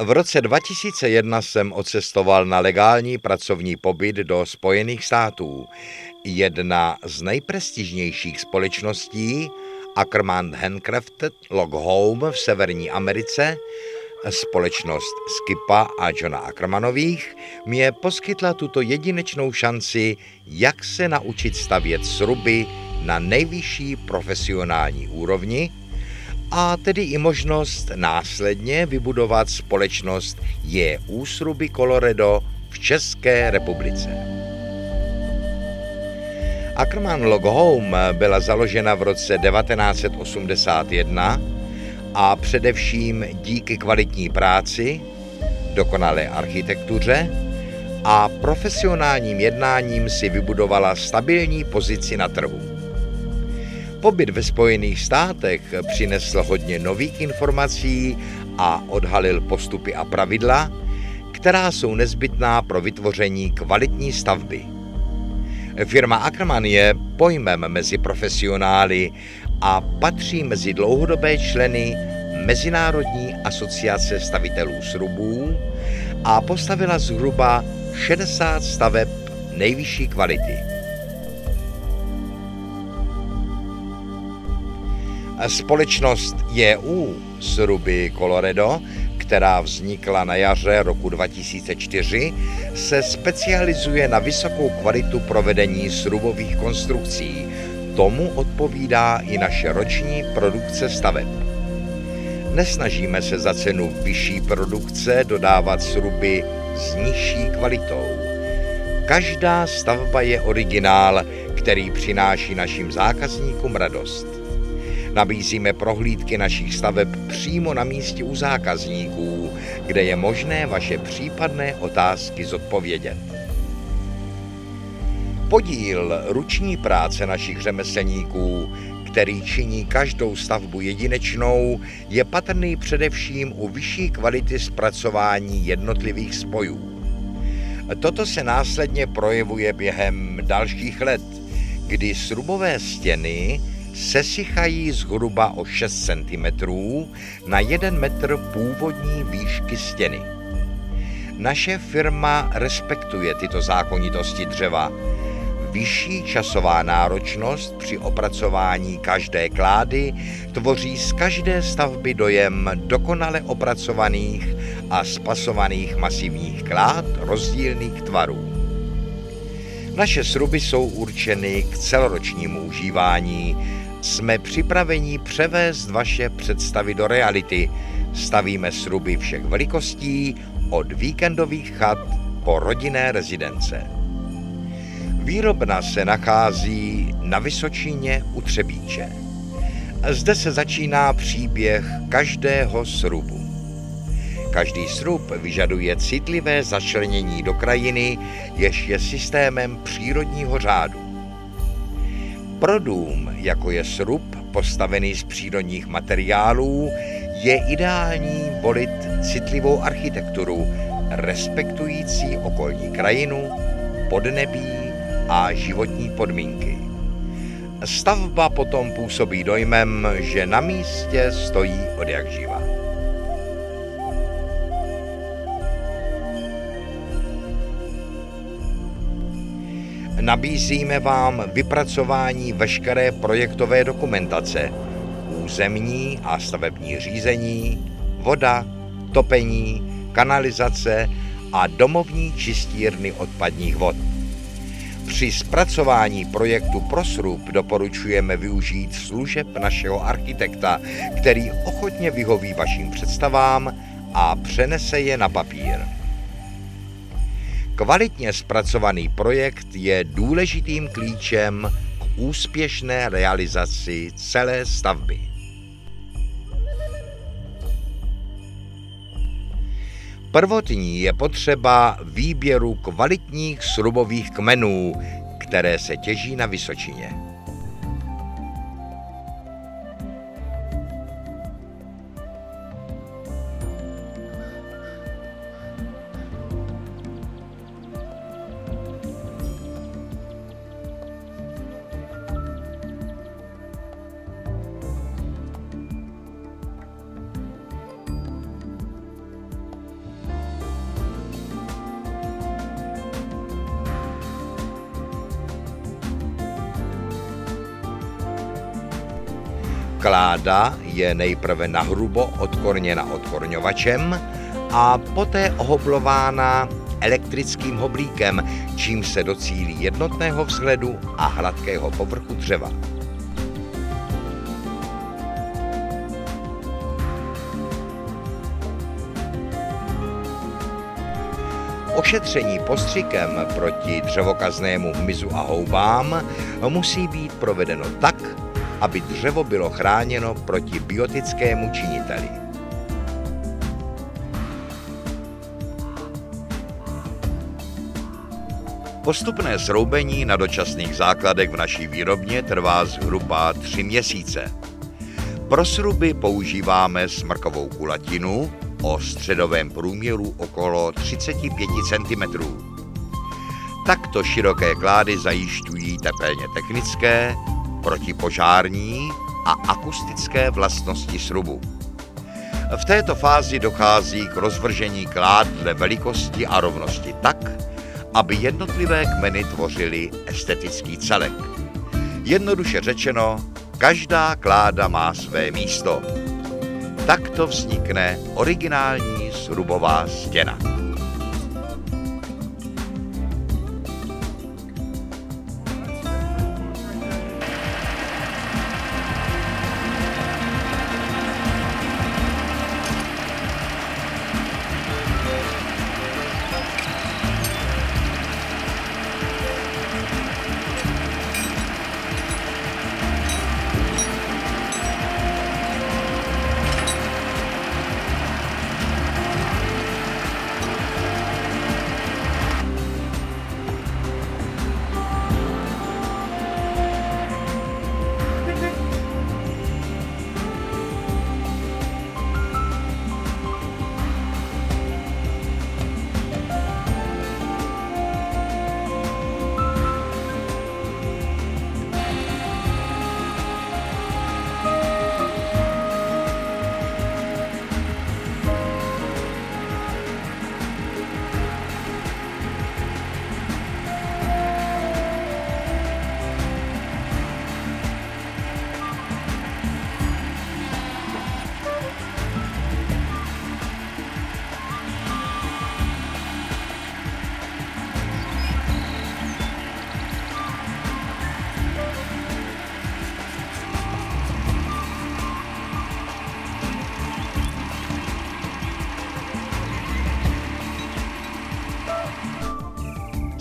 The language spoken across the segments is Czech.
V roce 2001 jsem odcestoval na legální pracovní pobyt do Spojených států. Jedna z nejprestižnějších společností, Ackerman Handcrafted Log Home v Severní Americe, společnost Skipa a Johna Ackermanových, mě poskytla tuto jedinečnou šanci, jak se naučit stavět sruby na nejvyšší profesionální úrovni, a tedy i možnost následně vybudovat společnost J.U. Sruby Colloredo v České republice. Ackerman Log Home byla založena v roce 1981 a především díky kvalitní práci, dokonalé architektuře a profesionálním jednáním si vybudovala stabilní pozici na trhu. Pobyt ve Spojených státech přinesl hodně nových informací a odhalil postupy a pravidla, která jsou nezbytná pro vytvoření kvalitní stavby. Firma Ackerman je pojmem mezi profesionály a patří mezi dlouhodobé členy Mezinárodní asociace stavitelů srubů a postavila zhruba 60 staveb nejvyšší kvality. Společnost J.U. Sruby Colloredo, která vznikla na jaře roku 2004, se specializuje na vysokou kvalitu provedení srubových konstrukcí. Tomu odpovídá i naše roční produkce staveb. Nesnažíme se za cenu vyšší produkce dodávat sruby s nižší kvalitou. Každá stavba je originál, který přináší našim zákazníkům radost. Nabízíme prohlídky našich staveb přímo na místě u zákazníků, kde je možné vaše případné otázky zodpovědět. Podíl ruční práce našich řemeslníků, který činí každou stavbu jedinečnou, je patrný především u vyšší kvality zpracování jednotlivých spojů. Toto se následně projevuje během dalších let, kdy srubové stěny sesychají zhruba o 6 cm na 1 metr původní výšky stěny. Naše firma respektuje tyto zákonitosti dřeva. Vyšší časová náročnost při opracování každé klády tvoří z každé stavby dojem dokonale opracovaných a spasovaných masivních klád rozdílných tvarů. Naše sruby jsou určeny k celoročnímu užívání. Jsme připraveni převést vaše představy do reality. Stavíme sruby všech velikostí, od víkendových chat po rodinné rezidence. Výrobna se nachází na Vysočině u Třebíče. Zde se začíná příběh každého srubu. Každý srub vyžaduje citlivé začlenění do krajiny, jež je systémem přírodního řádu. Pro dům, jako je srub postavený z přírodních materiálů, je ideální volit citlivou architekturu, respektující okolní krajinu, podnebí a životní podmínky. Stavba potom působí dojmem, že na místě stojí odjakživa. Nabízíme vám vypracování veškeré projektové dokumentace, územní a stavební řízení, voda, topení, kanalizace a domovní čistírny odpadních vod. Při zpracování projektu pro srub doporučujeme využít služeb našeho architekta, který ochotně vyhoví vašim představám a přenese je na papír. Kvalitně zpracovaný projekt je důležitým klíčem k úspěšné realizaci celé stavby. Prvotní je potřeba výběru kvalitních srubových kmenů, které se těží na Vysočině. Kláda je nejprve nahrubo odkorněna odkorňovačem a poté ohoblována elektrickým hoblíkem, čím se docílí jednotného vzhledu a hladkého povrchu dřeva. Ošetření postřikem proti dřevokaznému hmyzu a houbám musí být provedeno tak, aby dřevo bylo chráněno proti biotickému činiteli. Postupné zroubení na dočasných základech v naší výrobně trvá zhruba 3 měsíce. Pro sruby používáme smrkovou kulatinu o středovém průměru okolo 35 cm. Takto široké klády zajišťují tepelně technické, protipožární a akustické vlastnosti srubu. V této fázi dochází k rozvržení klád dle velikosti a rovnosti tak, aby jednotlivé kmeny tvořily estetický celek. Jednoduše řečeno, každá kláda má své místo. Takto vznikne originální srubová stěna.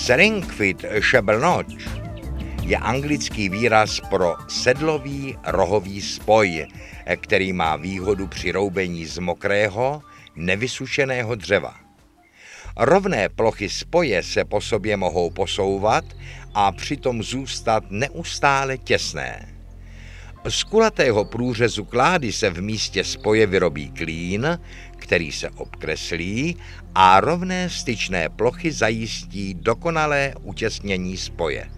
Seringfit Šebelnoč je anglický výraz pro sedlový rohový spoj, který má výhodu při roubení z mokrého, nevysušeného dřeva. Rovné plochy spoje se po sobě mohou posouvat a přitom zůstat neustále těsné. Z kulatého průřezu klády se v místě spoje vyrobí klín, který se obkreslí a rovné styčné plochy zajistí dokonalé utěsnění spoje.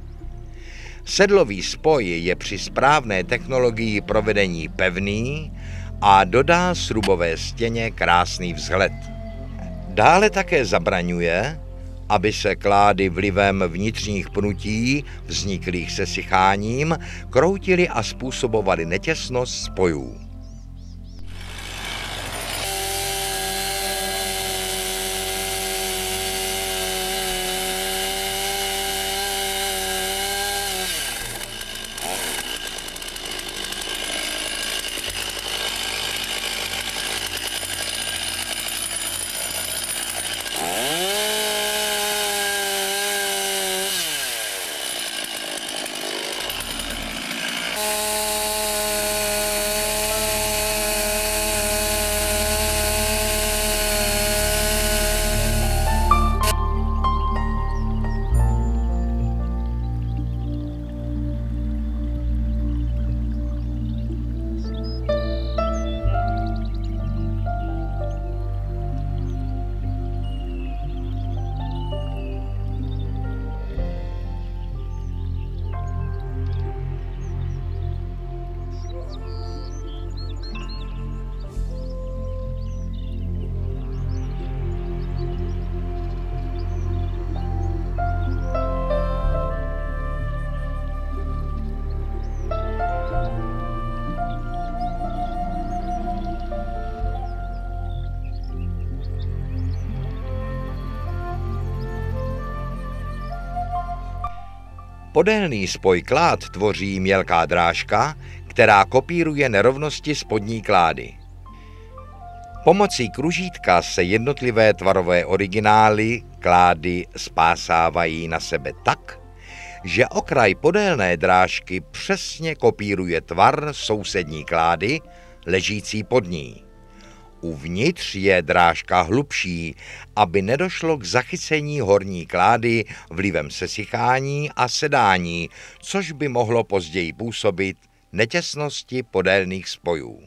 Sedlový spoj je při správné technologii provedení pevný a dodá srubové stěně krásný vzhled. Dále také zabraňuje, aby se klády vlivem vnitřních pnutí, vzniklých sesycháním, kroutily a způsobovaly netěsnost spojů. Podélný spoj klád tvoří mělká drážka, která kopíruje nerovnosti spodní klády. Pomocí kružítka se jednotlivé tvarové originály klády spásávají na sebe tak, že okraj podélné drážky přesně kopíruje tvar sousední klády, ležící pod ní. Uvnitř je drážka hlubší, aby nedošlo k zachycení horní klády vlivem sesychání a sedání, což by mohlo později působit netěsnosti podélných spojů.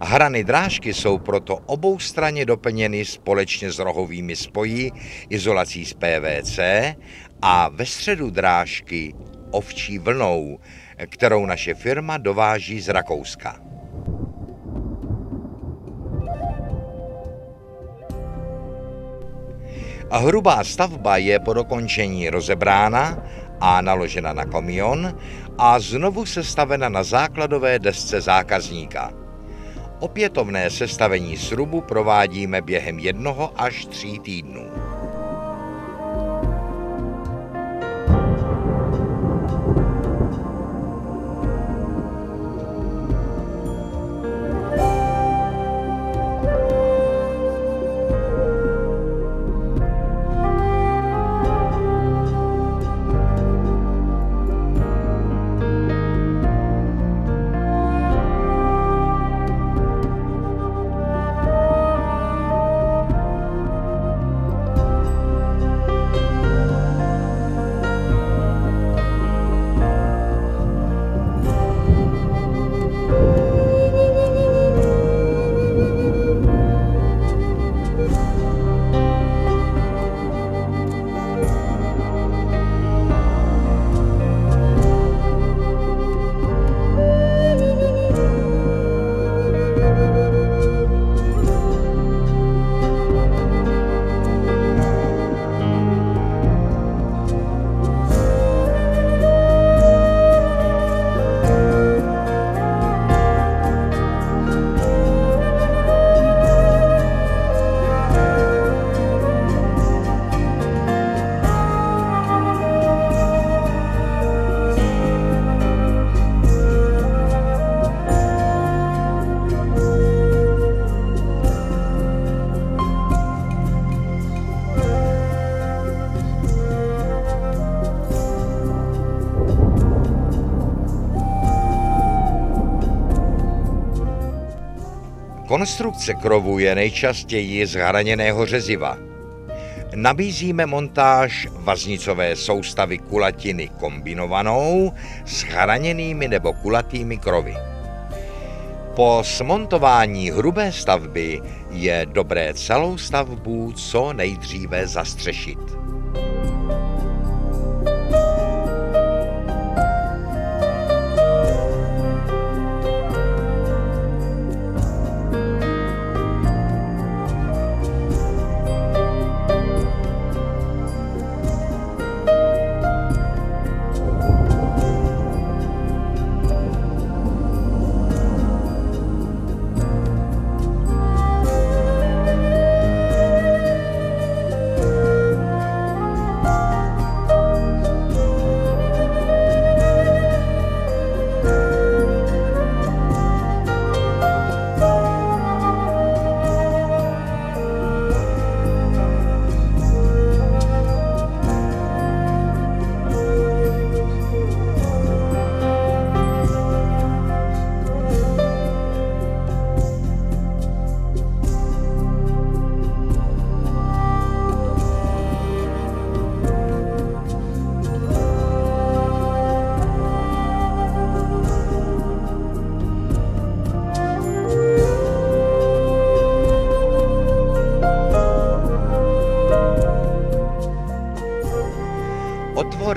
Hrany drážky jsou proto oboustranně doplněny společně s rohovými spoji, izolací z PVC a ve středu drážky ovčí vlnou, kterou naše firma dováží z Rakouska. A hrubá stavba je po dokončení rozebrána a naložena na kamion a znovu sestavena na základové desce zákazníka. Opětovné sestavení srubu provádíme během 1 až 3 týdnů. Konstrukce krovu je nejčastěji z hraněného řeziva. Nabízíme montáž vaznicové soustavy kulatiny kombinovanou s hraněnými nebo kulatými krovy. Po smontování hrubé stavby je dobré celou stavbu co nejdříve zastřešit.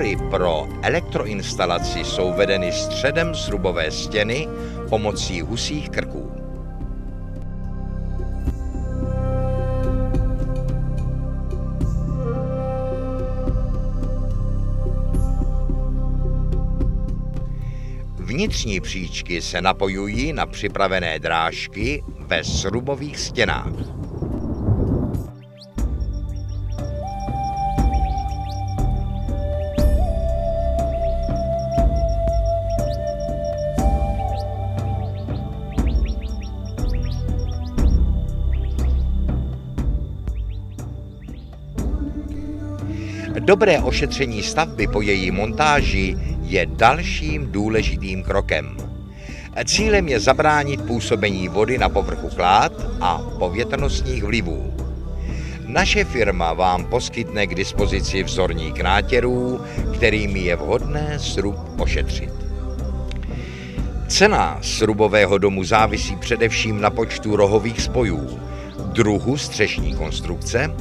Otvory pro elektroinstalaci jsou vedeny středem srubové stěny pomocí husích krků. Vnitřní příčky se napojují na připravené drážky ve srubových stěnách. Dobré ošetření stavby po její montáži je dalším důležitým krokem. Cílem je zabránit působení vody na povrchu klád a povětrnostních vlivů. Naše firma vám poskytne k dispozici vzorník nátěrů, kterými je vhodné srub ošetřit. Cena srubového domu závisí především na počtu rohových spojů, druhu střešní konstrukce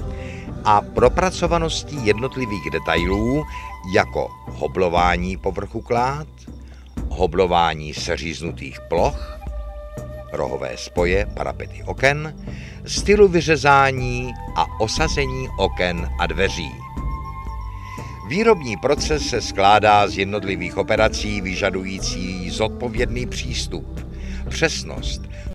a propracovanosti jednotlivých detailů jako hoblování povrchu klád, hoblování seříznutých ploch, rohové spoje, parapety oken, stylu vyřezání a osazení oken a dveří. Výrobní proces se skládá z jednotlivých operací vyžadující zodpovědný přístup, přesnost,